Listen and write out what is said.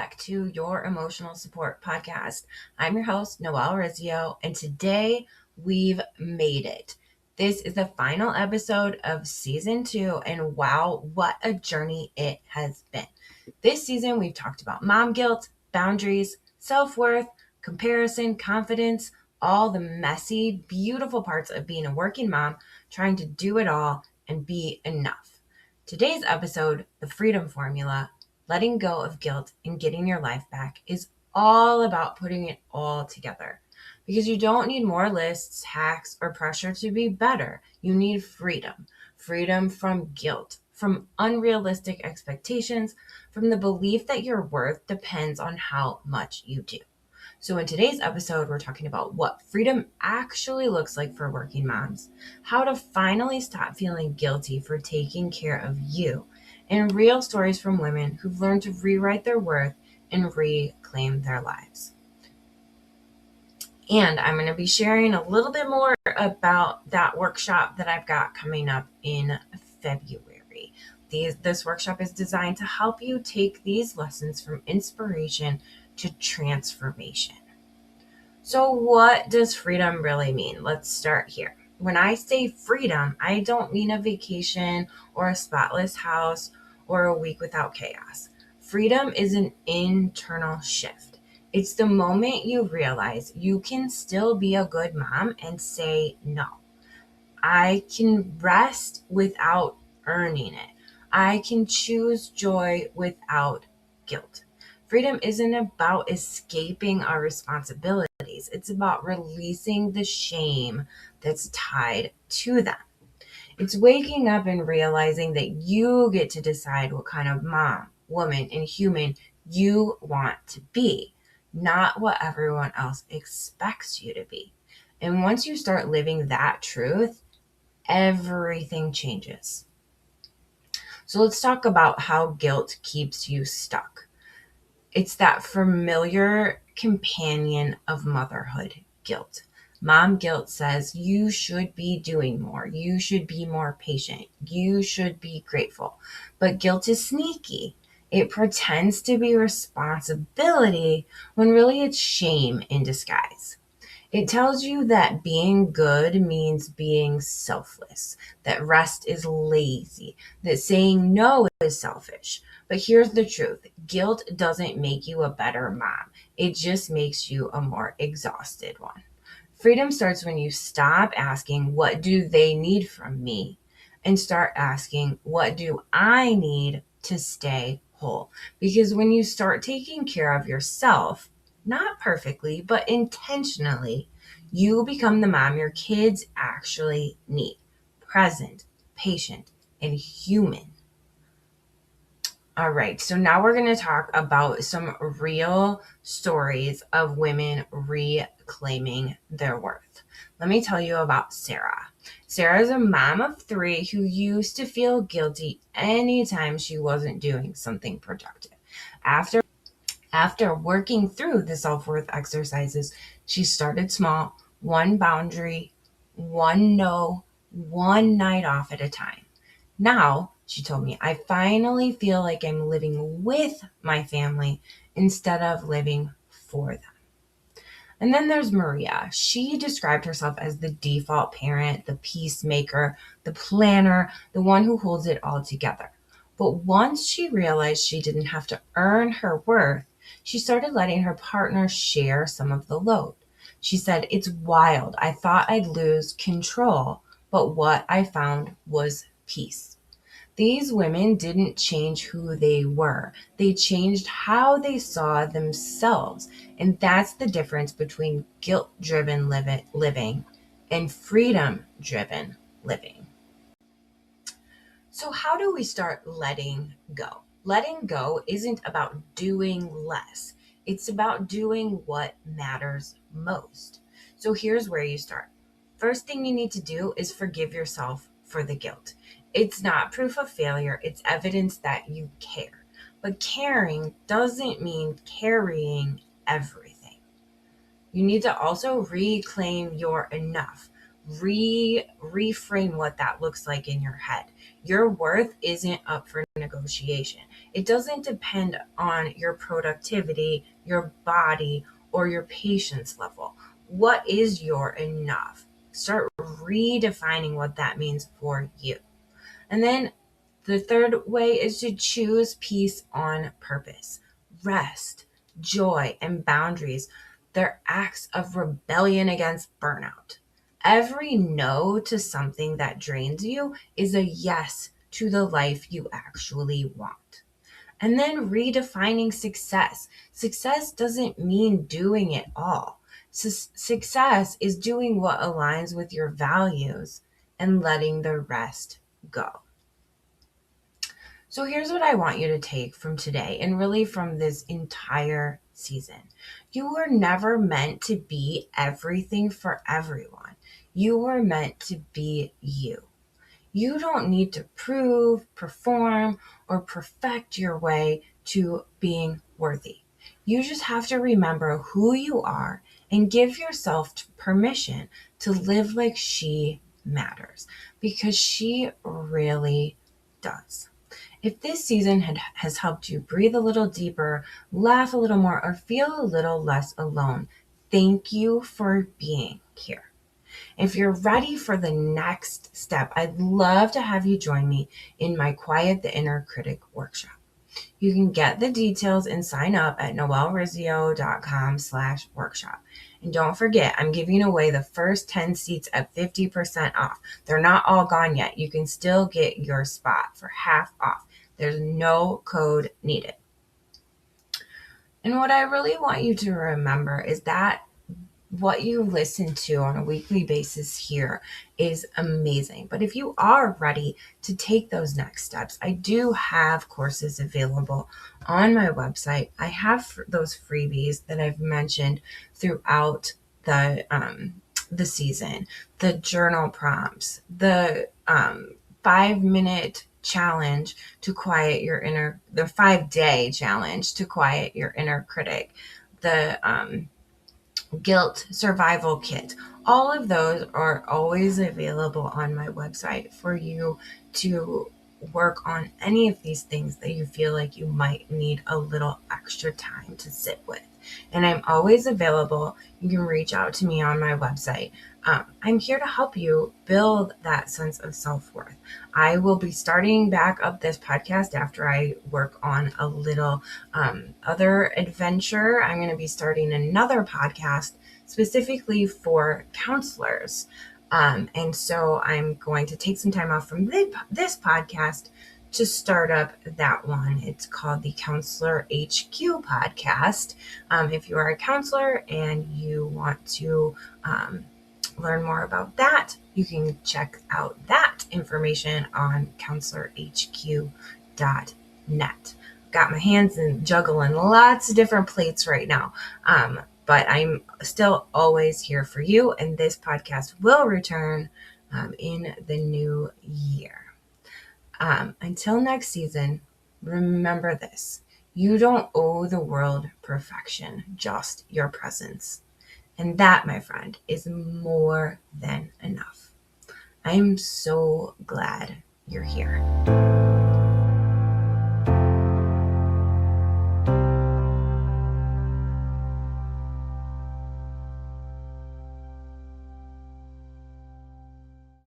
back to your emotional support podcast. I'm your host, Noelle Rizzio, and today we've made it. This is the final episode of season 2, and wow, what a journey it has been. This season, we've talked about mom guilt, boundaries, self-worth, comparison, confidence, all the messy, beautiful parts of being a working mom, trying to do it all and be enough. Today's episode, The Freedom Formula, letting go of guilt and getting your life back, is all about putting it all together. Because you don't need more lists, hacks, or pressure to be better. You need freedom. Freedom from guilt, from unrealistic expectations, from the belief that your worth depends on how much you do. So in today's episode, we're talking about what freedom actually looks like for working moms, how to finally stop feeling guilty for taking care of you, and real stories from women who've learned to rewrite their worth and reclaim their lives. And I'm going to be sharing a little bit more about that workshop that I've got coming up in February. This workshop is designed to help you take these lessons from inspiration to transformation. So what does freedom really mean? Let's start here. When I say freedom, I don't mean a vacation or a spotless house or a week without chaos. Freedom is an internal shift. It's the moment you realize you can still be a good mom and say no. I can rest without earning it. I can choose joy without guilt. Freedom isn't about escaping our responsibilities. It's about releasing the shame that's tied to them. It's waking up and realizing that you get to decide what kind of mom, woman, and human you want to be, not what everyone else expects you to be. And once you start living that truth, everything changes. So let's talk about how guilt keeps you stuck. It's that familiar companion of motherhood, guilt. Mom guilt says you should be doing more. You should be more patient. You should be grateful. But guilt is sneaky. It pretends to be responsibility when really it's shame in disguise. It tells you that being good means being selfless, that rest is lazy, that saying no is selfish. But here's the truth. Guilt doesn't make you a better mom. It just makes you a more exhausted one. Freedom starts when you stop asking, what do they need from me? And start asking, what do I need to stay whole? Because when you start taking care of yourself, not perfectly, but intentionally, you become the mom your kids actually need. Present, patient, and human. All right, so now we're going to talk about some real stories of women reclaiming their worth. Let me tell you about Sarah. Sarah is a mom of 3 who used to feel guilty anytime she wasn't doing something productive. After working through the self-worth exercises, she started small, one boundary, one no, one night off at a time. Now, she told me, I finally feel like I'm living with my family instead of living for them. And then there's Maria. She described herself as the default parent, the peacemaker, the planner, the one who holds it all together. But once she realized she didn't have to earn her worth, she started letting her partner share some of the load. She said, it's wild. I thought I'd lose control, but what I found was peace. These women didn't change who they were. They changed how they saw themselves. And that's the difference between guilt-driven living and freedom-driven living. So how do we start letting go? Letting go isn't about doing less. It's about doing what matters most. So here's where you start. First thing you need to do is forgive yourself for the guilt. It's not proof of failure. It's evidence that you care. But caring doesn't mean carrying everything. You need to also reclaim your enough. reframe what that looks like in your head. Your worth isn't up for negotiation. It doesn't depend on your productivity, your body, or your patience level. What is your enough? Start redefining what that means for you. And then the third way is to choose peace on purpose. Rest, joy, and boundaries, they're acts of rebellion against burnout. Every no to something that drains you is a yes to the life you actually want. And then redefining success. Success doesn't mean doing it all. Success is doing what aligns with your values and letting the rest go. So here's what I want you to take from today and really from this entire season. You were never meant to be everything for everyone. You were meant to be you. You don't need to prove, perform, or perfect your way to being worthy. You just have to remember who you are and give yourself permission to live like she matters, because she really does. If this season has helped you breathe a little deeper, laugh a little more, or feel a little less alone, thank you for being here. If you're ready for the next step, I'd love to have you join me in my Quiet the Inner Critic workshop. You can get the details and sign up at noelrizio.com/workshop. And don't forget, I'm giving away the first 10 seats at 50% off. They're not all gone yet. You can still get your spot for half off. There's no code needed. And what I really want you to remember is that what you listen to on a weekly basis here is amazing. But if you are ready to take those next steps, I do have courses available on my website. I have those freebies that I've mentioned throughout the season, the journal prompts, the 5-minute challenge to quiet your inner, the 5-day challenge to quiet your inner critic, the guilt survival kit. All of those are always available on my website for you to work on any of these things that you feel like you might need a little extra time to sit with. And I'm always available. You can reach out to me on my website. I'm here to help you build that sense of self-worth. I will be starting back up this podcast after I work on a little other adventure. I'm going to be starting another podcast specifically for counselors. And so I'm going to take some time off from this podcast to start up that one. It's called the Counselor HQ podcast. If you are a counselor and you want to learn more about that, you can check out that information on counselorhq.net. Got my hands in juggling lots of different plates right now. But I'm still always here for you, and this podcast will return in the new year. Until next season, remember this: you don't owe the world perfection, just your presence. And that, my friend, is more than enough. I'm so glad you're here.